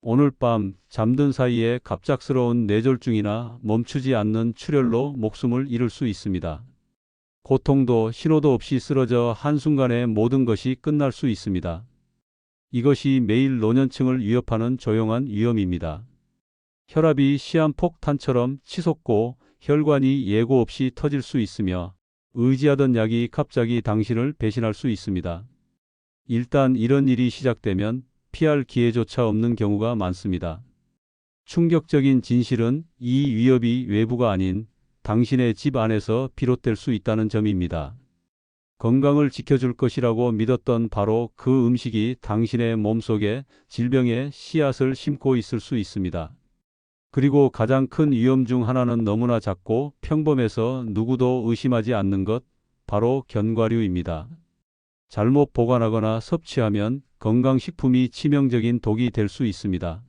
오늘 밤 잠든 사이에 갑작스러운 뇌졸중이나 멈추지 않는 출혈로 목숨을 잃을 수 있습니다. 고통도 신호도 없이 쓰러져 한순간에 모든 것이 끝날 수 있습니다. 이것이 매일 노년층을 위협하는 조용한 위험입니다. 혈압이 시한폭탄처럼 치솟고 혈관이 예고 없이 터질 수 있으며 의지하던 약이 갑자기 당신을 배신할 수 있습니다. 일단 이런 일이 시작되면 피할 기회조차 없는 경우가 많습니다. 충격적인 진실은 이 위협이 외부가 아닌 당신의 집 안에서 비롯될 수 있다는 점입니다. 건강을 지켜줄 것이라고 믿었던 바로 그 음식이 당신의 몸속에 질병의 씨앗을 심고 있을 수 있습니다. 그리고 가장 큰 위험 중 하나는 너무나 작고 평범해서 누구도 의심하지 않는 것, 바로 견과류입니다. 잘못 보관하거나 섭취하면 건강식품이 치명적인 독이 될 수 있습니다.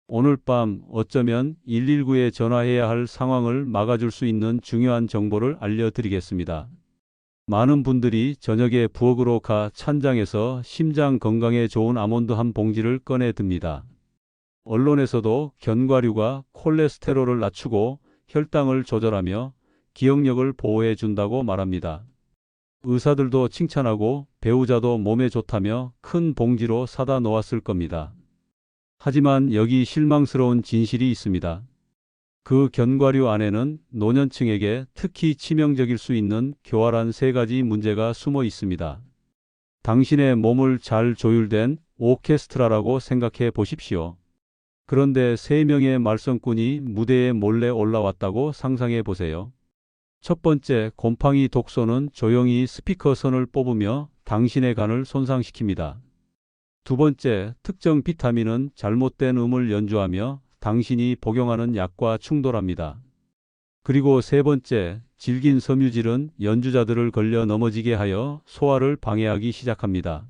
오늘 밤 어쩌면 119에 전화해야 할 상황을 막아줄 수 있는 중요한 정보를 알려드리겠습니다. 많은 분들이 저녁에 부엌으로 가 찬장에서 심장 건강에 좋은 아몬드 한 봉지를 꺼내 듭니다. 언론에서도 견과류가 콜레스테롤을 낮추고 혈당을 조절하며 기억력을 보호해 준다고 말합니다. 의사들도 칭찬하고 배우자도 몸에 좋다며 큰 봉지로 사다 놓았을 겁니다. 하지만 여기 실망스러운 진실이 있습니다. 그 견과류 안에는 노년층에게 특히 치명적일 수 있는 교활한 세 가지 문제가 숨어 있습니다. 당신의 몸을 잘 조율된 오케스트라라고 생각해 보십시오. 그런데 세 명의 말썽꾼이 무대에 몰래 올라왔다고 상상해 보세요. 첫 번째, 곰팡이 독소는 조용히 스피커 선을 뽑으며 당신의 간을 손상시킵니다. 두 번째, 특정 비타민은 잘못된 음을 연주하며 당신이 복용하는 약과 충돌합니다. 그리고 세 번째, 질긴 섬유질은 연주자들을 걸려 넘어지게 하여 소화를 방해하기 시작합니다.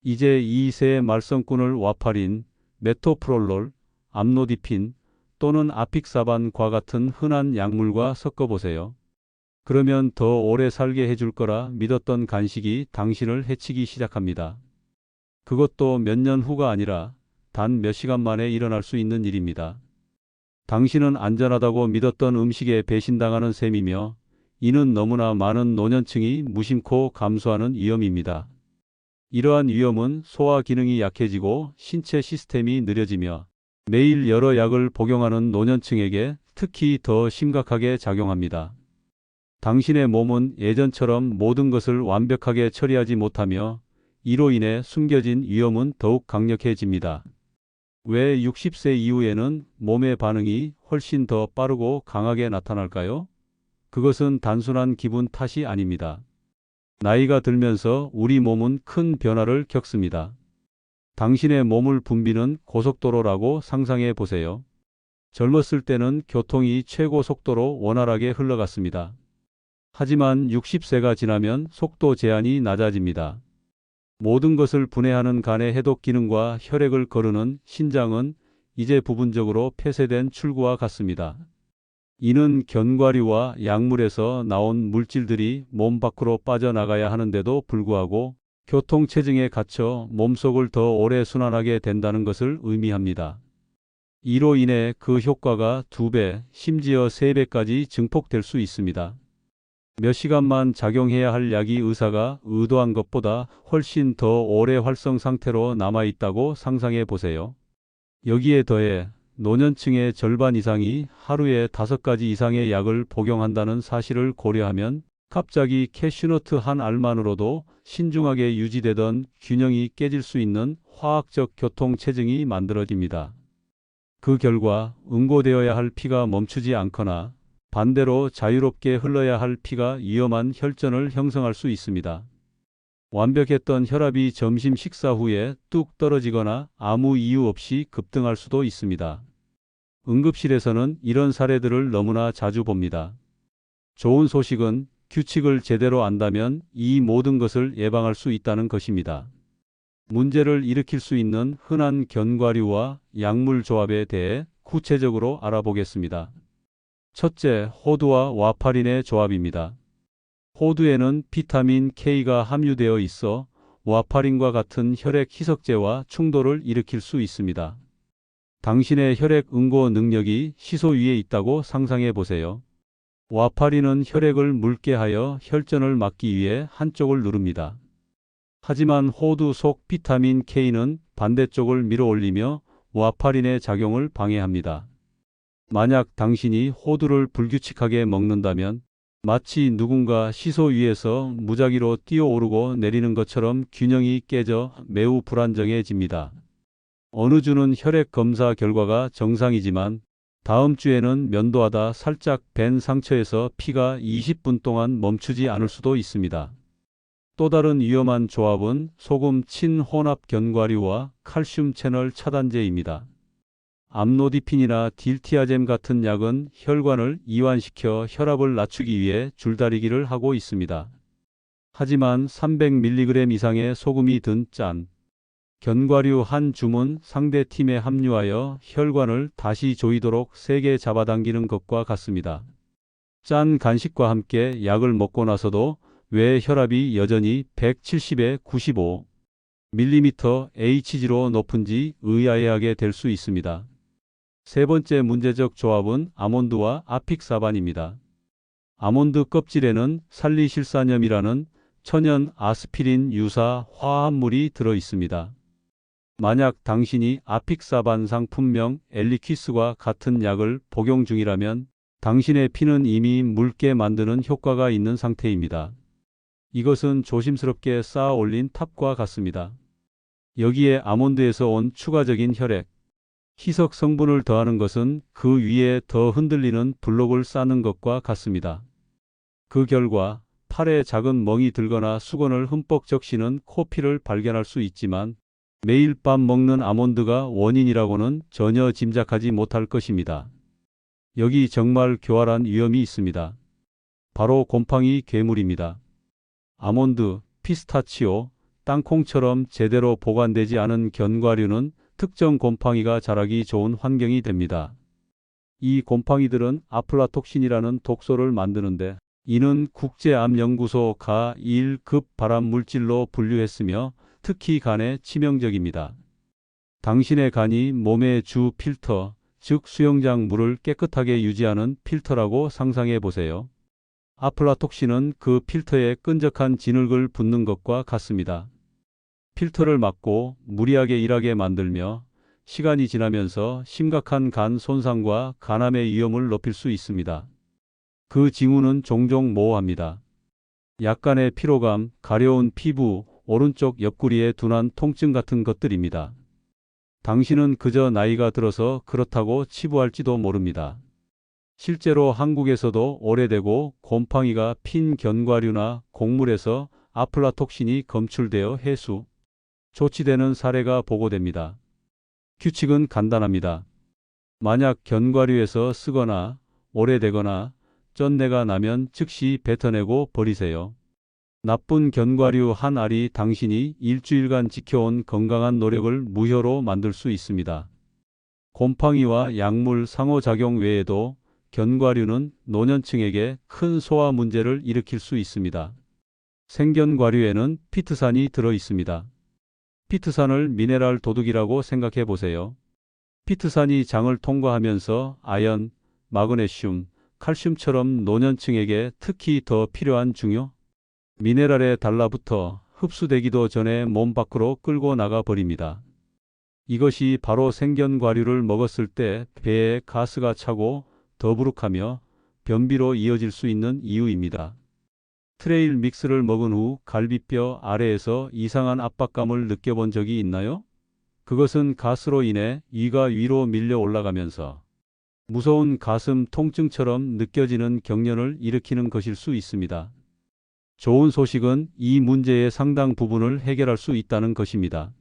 이제 이 세 말썽꾼을 와파린, 메토프롤롤, 암로디핀 또는 아픽사반과 같은 흔한 약물과 섞어보세요. 그러면 더 오래 살게 해줄 거라 믿었던 간식이 당신을 해치기 시작합니다. 그것도 몇 년 후가 아니라 단 몇 시간 만에 일어날 수 있는 일입니다. 당신은 안전하다고 믿었던 음식에 배신당하는 셈이며 이는 너무나 많은 노년층이 무심코 감수하는 위험입니다. 이러한 위험은 소화 기능이 약해지고 신체 시스템이 느려지며 매일 여러 약을 복용하는 노년층에게 특히 더 심각하게 작용합니다. 당신의 몸은 예전처럼 모든 것을 완벽하게 처리하지 못하며 이로 인해 숨겨진 위험은 더욱 강력해집니다. 왜 60세 이후에는 몸의 반응이 훨씬 더 빠르고 강하게 나타날까요? 그것은 단순한 기분 탓이 아닙니다. 나이가 들면서 우리 몸은 큰 변화를 겪습니다. 당신의 몸을 붐비는 고속도로라고 상상해 보세요. 젊었을 때는 교통이 최고 속도로 원활하게 흘러갔습니다. 하지만 60세가 지나면 속도 제한이 낮아집니다. 모든 것을 분해하는 간의 해독 기능과 혈액을 거르는 신장은 이제 부분적으로 폐쇄된 출구와 같습니다. 이는 견과류와 약물에서 나온 물질들이 몸 밖으로 빠져나가야 하는데도 불구하고 교통체증에 갇혀 몸속을 더 오래 순환하게 된다는 것을 의미합니다. 이로 인해 그 효과가 2배, 심지어 3배까지 증폭될 수 있습니다. 몇 시간만 작용해야 할 약이 의사가 의도한 것보다 훨씬 더 오래 활성 상태로 남아있다고 상상해 보세요. 여기에 더해 노년층의 절반 이상이 하루에 5가지 이상의 약을 복용한다는 사실을 고려하면 갑자기 캐슈너트 한 알만으로도 신중하게 유지되던 균형이 깨질 수 있는 화학적 교통체증이 만들어집니다. 그 결과 응고되어야 할 피가 멈추지 않거나 반대로 자유롭게 흘러야 할 피가 위험한 혈전을 형성할 수 있습니다. 완벽했던 혈압이 점심 식사 후에 뚝 떨어지거나 아무 이유 없이 급등할 수도 있습니다. 응급실에서는 이런 사례들을 너무나 자주 봅니다. 좋은 소식은 규칙을 제대로 안다면 이 모든 것을 예방할 수 있다는 것입니다. 문제를 일으킬 수 있는 흔한 견과류와 약물 조합에 대해 구체적으로 알아보겠습니다. 첫째, 호두와 와파린의 조합입니다. 호두에는 비타민 K가 함유되어 있어 와파린과 같은 혈액 희석제와 충돌을 일으킬 수 있습니다. 당신의 혈액 응고 능력이 시소 위에 있다고 상상해 보세요. 와파린은 혈액을 묽게 하여 혈전을 막기 위해 한쪽을 누릅니다. 하지만 호두 속 비타민 K는 반대쪽을 밀어 올리며 와파린의 작용을 방해합니다. 만약 당신이 호두를 불규칙하게 먹는다면 마치 누군가 시소 위에서 무작위로 뛰어오르고 내리는 것처럼 균형이 깨져 매우 불안정해집니다. 어느 주는 혈액 검사 결과가 정상이지만 다음 주에는 면도하다 살짝 벤 상처에서 피가 20분 동안 멈추지 않을 수도 있습니다. 또 다른 위험한 조합은 소금 친혼합 견과류와 칼슘 채널 차단제입니다. 암로디핀이나 딜티아젬 같은 약은 혈관을 이완시켜 혈압을 낮추기 위해 줄다리기를 하고 있습니다. 하지만 300mg 이상의 소금이 든 짠 견과류 한 줌은 상대 팀에 합류하여 혈관을 다시 조이도록 세게 잡아당기는 것과 같습니다. 짠 간식과 함께 약을 먹고 나서도 왜 혈압이 여전히 170에 95mmHg로 높은지 의아해하게 될 수 있습니다. 세 번째 문제적 조합은 아몬드와 아픽사반입니다. 아몬드 껍질에는 살리실사염이라는 천연 아스피린 유사 화합물이 들어 있습니다. 만약 당신이 아픽사반 상품명 엘리퀴스과 같은 약을 복용 중이라면 당신의 피는 이미 묽게 만드는 효과가 있는 상태입니다. 이것은 조심스럽게 쌓아 올린 탑과 같습니다. 여기에 아몬드에서 온 추가적인 혈액, 희석 성분을 더하는 것은 그 위에 더 흔들리는 블록을 쌓는 것과 같습니다. 그 결과 팔에 작은 멍이 들거나 수건을 흠뻑 적시는 코피를 발견할 수 있지만 매일 밤 먹는 아몬드가 원인이라고는 전혀 짐작하지 못할 것입니다. 여기 정말 교활한 위험이 있습니다. 바로 곰팡이 괴물입니다. 아몬드, 피스타치오, 땅콩처럼 제대로 보관되지 않은 견과류는 특정 곰팡이가 자라기 좋은 환경이 됩니다. 이 곰팡이들은 아플라톡신이라는 독소를 만드는데 이는 국제암연구소 가 1급 발암물질로 분류했으며 특히 간에 치명적입니다. 당신의 간이 몸의 주 필터, 즉 수영장 물을 깨끗하게 유지하는 필터라고 상상해 보세요. 아플라톡신은 그 필터에 끈적한 진흙을 붓는 것과 같습니다. 필터를 막고 무리하게 일하게 만들며 시간이 지나면서 심각한 간 손상과 간암의 위험을 높일 수 있습니다. 그 징후는 종종 모호합니다. 약간의 피로감, 가려운 피부, 오른쪽 옆구리의 둔한 통증 같은 것들입니다. 당신은 그저 나이가 들어서 그렇다고 치부할지도 모릅니다. 실제로 한국에서도 오래되고 곰팡이가 핀 견과류나 곡물에서 아플라톡신이 검출되어 해수, 조치되는 사례가 보고됩니다. 규칙은 간단합니다. 만약 견과류에서 쓰거나 오래되거나 쩐내가 나면 즉시 뱉어내고 버리세요. 나쁜 견과류 한 알이 당신이 일주일간 지켜온 건강한 노력을 무효로 만들 수 있습니다. 곰팡이와 약물 상호작용 외에도 견과류는 노년층에게 큰 소화 문제를 일으킬 수 있습니다. 생견과류에는 피트산이 들어 있습니다. 피트산을 미네랄 도둑이라고 생각해 보세요. 피트산이 장을 통과하면서 아연, 마그네슘, 칼슘처럼 노년층에게 특히 더 필요한 중요 미네랄에 달라붙어 흡수되기도 전에 몸 밖으로 끌고 나가 버립니다. 이것이 바로 생견과류를 먹었을 때 배에 가스가 차고 더부룩하며 변비로 이어질 수 있는 이유입니다. 트레일 믹스를 먹은 후 갈비뼈 아래에서 이상한 압박감을 느껴본 적이 있나요? 그것은 가스로 인해 위가 위로 밀려 올라가면서 무서운 가슴 통증처럼 느껴지는 경련을 일으키는 것일 수 있습니다. 좋은 소식은 이 문제의 상당 부분을 해결할 수 있다는 것입니다.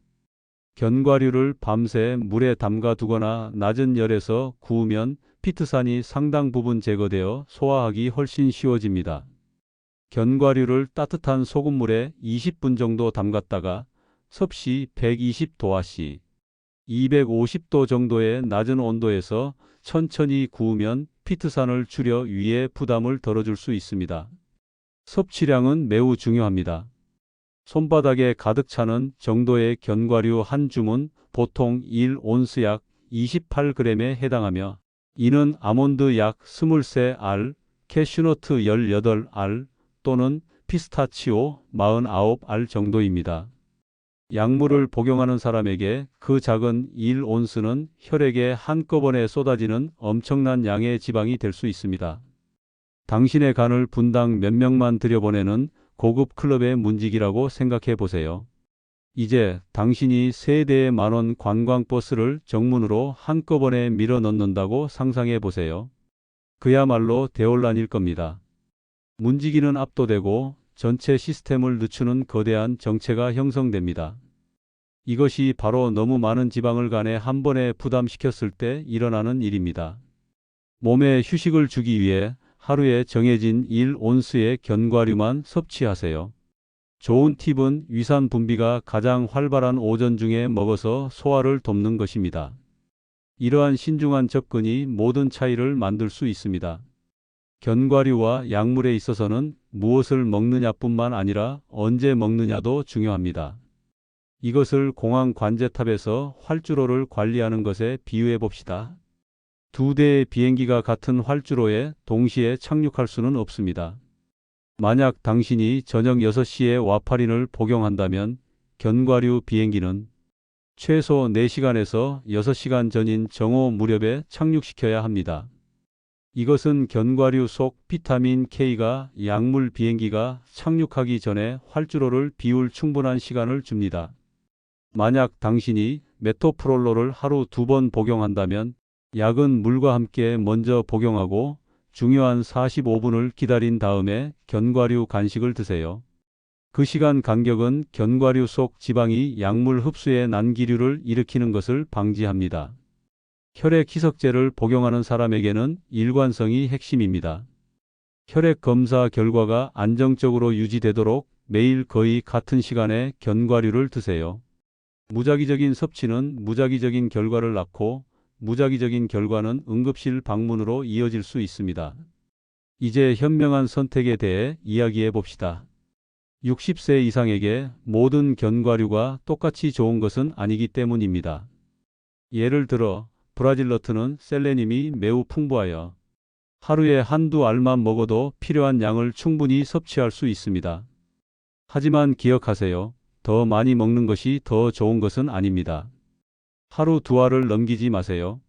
견과류를 밤새 물에 담가 두거나 낮은 열에서 구우면 피트산이 상당 부분 제거되어 소화하기 훨씬 쉬워집니다. 견과류를 따뜻한 소금물에 20분 정도 담갔다가 섭씨 120도C, 250도 정도의 낮은 온도에서 천천히 구우면 피트산을 줄여 위의 부담을 덜어줄 수 있습니다. 섭취량은 매우 중요합니다. 손바닥에 가득 차는 정도의 견과류 한 줌은 보통 1온스 약 28g에 해당하며 이는 아몬드 약 23알, 캐슈너트 18알 또는 피스타치오 49알 정도입니다. 약물을 복용하는 사람에게 그 작은 1온스는 혈액에 한꺼번에 쏟아지는 엄청난 양의 지방이 될 수 있습니다. 당신의 간을 분당 몇 명만 들여보내는 고급 클럽의 문지기라고 생각해 보세요. 이제 당신이 3대의 만원 관광버스를 정문으로 한꺼번에 밀어 넣는다고 상상해 보세요. 그야말로 대혼란일 겁니다. 문지기는 압도되고 전체 시스템을 늦추는 거대한 정체가 형성됩니다. 이것이 바로 너무 많은 지방을 간에 한 번에 부담시켰을 때 일어나는 일입니다. 몸에 휴식을 주기 위해 하루에 정해진 1온스의 견과류만 섭취하세요. 좋은 팁은 위산 분비가 가장 활발한 오전 중에 먹어서 소화를 돕는 것입니다. 이러한 신중한 접근이 모든 차이를 만들 수 있습니다. 견과류와 약물에 있어서는 무엇을 먹느냐뿐만 아니라 언제 먹느냐도 중요합니다. 이것을 공항 관제탑에서 활주로를 관리하는 것에 비유해 봅시다. 2대의 비행기가 같은 활주로에 동시에 착륙할 수는 없습니다. 만약 당신이 저녁 6시에 와파린을 복용한다면 견과류 비행기는 최소 4시간에서 6시간 전인 정오 무렵에 착륙시켜야 합니다. 이것은 견과류 속 비타민 K가 약물 비행기가 착륙하기 전에 활주로를 비울 충분한 시간을 줍니다. 만약 당신이 메토프롤로를 하루 2번 복용한다면 약은 물과 함께 먼저 복용하고 중요한 45분을 기다린 다음에 견과류 간식을 드세요. 그 시간 간격은 견과류 속 지방이 약물 흡수의 난기류를 일으키는 것을 방지합니다. 혈액 희석제를 복용하는 사람에게는 일관성이 핵심입니다. 혈액 검사 결과가 안정적으로 유지되도록 매일 거의 같은 시간에 견과류를 드세요. 무작위적인 섭취는 무작위적인 결과를 낳고 무작위적인 결과는 응급실 방문으로 이어질 수 있습니다. 이제 현명한 선택에 대해 이야기해 봅시다. 60세 이상에게 모든 견과류가 똑같이 좋은 것은 아니기 때문입니다. 예를 들어 브라질너트는 셀레늄이 매우 풍부하여 하루에 한두 알만 먹어도 필요한 양을 충분히 섭취할 수 있습니다. 하지만 기억하세요. 더 많이 먹는 것이 더 좋은 것은 아닙니다. 하루 2알을 넘기지 마세요.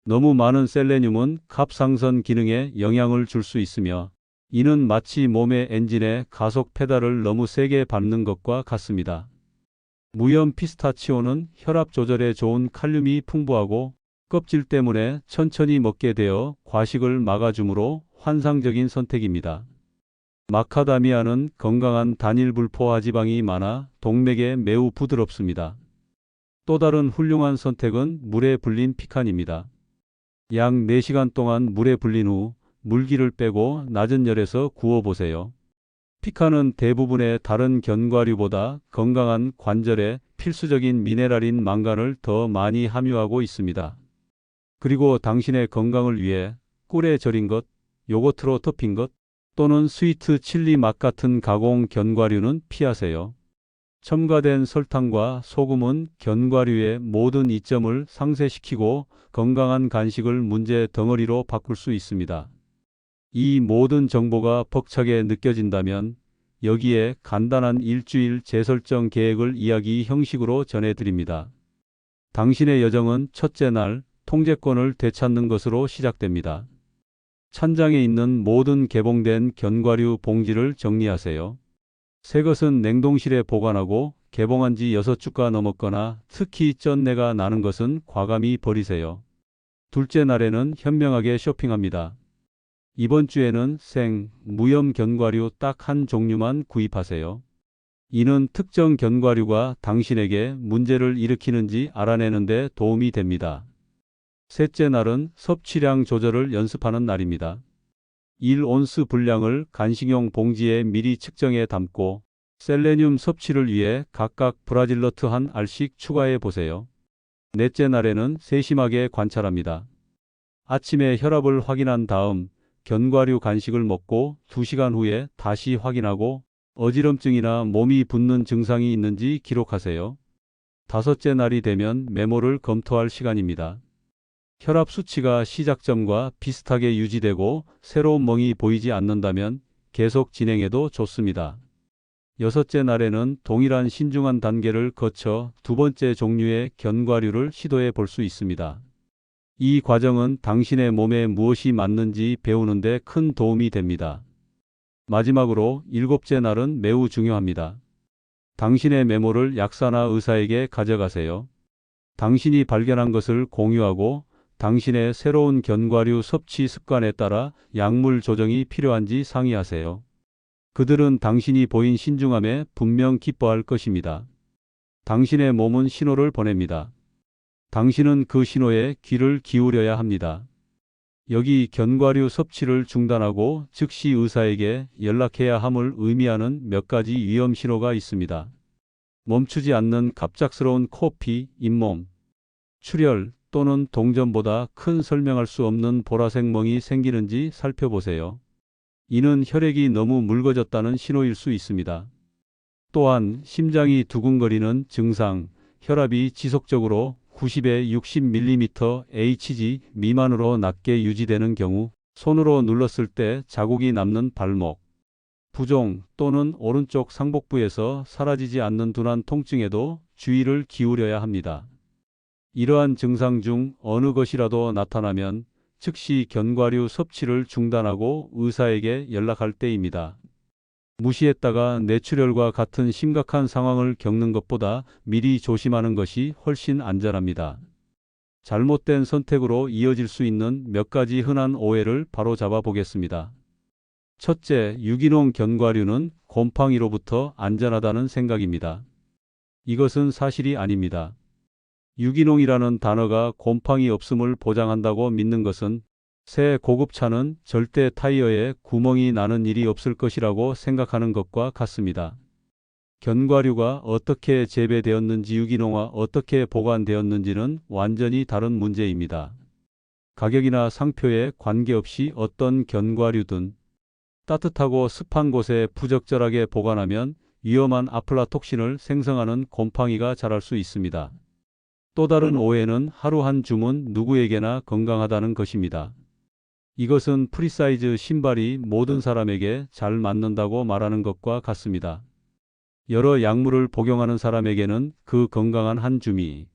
너무 많은 셀레늄은 갑상선 기능에 영향을 줄 수 있으며 이는 마치 몸의 엔진에 가속 페달을 너무 세게 밟는 것과 같습니다. 무염 피스타치오는 혈압 조절에 좋은 칼륨이 풍부하고 껍질 때문에 천천히 먹게 되어 과식을 막아주므로 환상적인 선택입니다. 마카다미아는 건강한 단일 불포화 지방이 많아 동맥에 매우 부드럽습니다. 또 다른 훌륭한 선택은 물에 불린 피칸입니다. 약 4시간 동안 물에 불린 후 물기를 빼고 낮은 열에서 구워보세요. 피칸은 대부분의 다른 견과류보다 건강한 관절에 필수적인 미네랄인 망간을 더 많이 함유하고 있습니다. 그리고 당신의 건강을 위해 꿀에 절인 것, 요거트로 덮인 것, 또는 스위트 칠리 맛 같은 가공 견과류는 피하세요. 첨가된 설탕과 소금은 견과류의 모든 이점을 상쇄시키고 건강한 간식을 문제 덩어리로 바꿀 수 있습니다. 이 모든 정보가 벅차게 느껴진다면 여기에 간단한 일주일 재설정 계획을 이야기 형식으로 전해드립니다. 당신의 여정은 첫째 날 통제권을 되찾는 것으로 시작됩니다. 찬장에 있는 모든 개봉된 견과류 봉지를 정리하세요. 새 것은 냉동실에 보관하고 개봉한 지 6주가 넘었거나 특히 쩐내가 나는 것은 과감히 버리세요. 둘째 날에는 현명하게 쇼핑합니다. 이번 주에는 생, 무염 견과류 딱 한 종류만 구입하세요. 이는 특정 견과류가 당신에게 문제를 일으키는지 알아내는 데 도움이 됩니다. 셋째 날은 섭취량 조절을 연습하는 날입니다. 1온스 분량을 간식용 봉지에 미리 측정해 담고 셀레늄 섭취를 위해 각각 브라질너트 1알씩 추가해 보세요. 넷째 날에는 세심하게 관찰합니다. 아침에 혈압을 확인한 다음 견과류 간식을 먹고 2시간 후에 다시 확인하고 어지럼증이나 몸이 붓는 증상이 있는지 기록하세요. 다섯째 날이 되면 메모를 검토할 시간입니다. 혈압 수치가 시작점과 비슷하게 유지되고 새로운 멍이 보이지 않는다면 계속 진행해도 좋습니다. 여섯째 날에는 동일한 신중한 단계를 거쳐 두 번째 종류의 견과류를 시도해 볼 수 있습니다. 이 과정은 당신의 몸에 무엇이 맞는지 배우는 데 큰 도움이 됩니다. 마지막으로 일곱째 날은 매우 중요합니다. 당신의 메모를 약사나 의사에게 가져가세요. 당신이 발견한 것을 공유하고 당신의 새로운 견과류 섭취 습관에 따라 약물 조정이 필요한지 상의하세요. 그들은 당신이 보인 신중함에 분명 기뻐할 것입니다. 당신의 몸은 신호를 보냅니다. 당신은 그 신호에 귀를 기울여야 합니다. 여기 견과류 섭취를 중단하고 즉시 의사에게 연락해야 함을 의미하는 몇 가지 위험 신호가 있습니다. 멈추지 않는 갑작스러운 코피, 잇몸, 출혈 또는 동전보다 큰 설명할 수 없는 보라색 멍이 생기는지 살펴보세요. 이는 혈액이 너무 묽어졌다는 신호일 수 있습니다. 또한 심장이 두근거리는 증상, 혈압이 지속적으로 90에 60mm Hg 미만으로 낮게 유지되는 경우, 손으로 눌렀을 때 자국이 남는 발목, 부종 또는 오른쪽 상복부에서 사라지지 않는 둔한 통증에도 주의를 기울여야 합니다. 이러한 증상 중 어느 것이라도 나타나면 즉시 견과류 섭취를 중단하고 의사에게 연락할 때입니다. 무시했다가 뇌출혈과 같은 심각한 상황을 겪는 것보다 미리 조심하는 것이 훨씬 안전합니다. 잘못된 선택으로 이어질 수 있는 몇 가지 흔한 오해를 바로잡아 보겠습니다. 첫째, 유기농 견과류는 곰팡이로부터 안전하다는 생각입니다. 이것은 사실이 아닙니다. 유기농이라는 단어가 곰팡이 없음을 보장한다고 믿는 것은 새 고급 차는 절대 타이어에 구멍이 나는 일이 없을 것이라고 생각하는 것과 같습니다. 견과류가 어떻게 재배되었는지 유기농과 어떻게 보관되었는지는 완전히 다른 문제입니다. 가격이나 상표에 관계없이 어떤 견과류든 따뜻하고 습한 곳에 부적절하게 보관하면 위험한 아플라톡신을 생성하는 곰팡이가 자랄 수 있습니다. 또 다른 오해는 하루 한 줌은 누구에게나 건강하다는 것입니다. 이것은 프리사이즈 신발이 모든 사람에게 잘 맞는다고 말하는 것과 같습니다. 여러 약물을 복용하는 사람에게는 그 건강한 한 줌이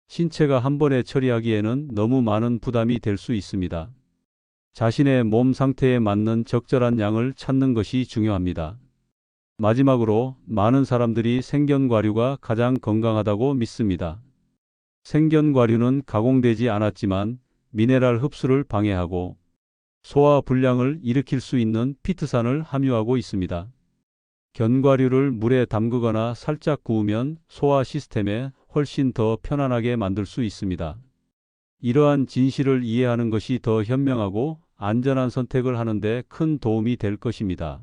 신체가 한 번에 처리하기에는 너무 많은 부담이 될 수 있습니다. 자신의 몸 상태에 맞는 적절한 양을 찾는 것이 중요합니다. 마지막으로 많은 사람들이 생견과류가 가장 건강하다고 믿습니다. 생견과류는 가공되지 않았지만 미네랄 흡수를 방해하고 소화 불량을 일으킬 수 있는 피트산을 함유하고 있습니다. 견과류를 물에 담그거나 살짝 구우면 소화 시스템에 훨씬 더 편안하게 만들 수 있습니다. 이러한 진실을 이해하는 것이 더 현명하고 안전한 선택을 하는 데 큰 도움이 될 것입니다.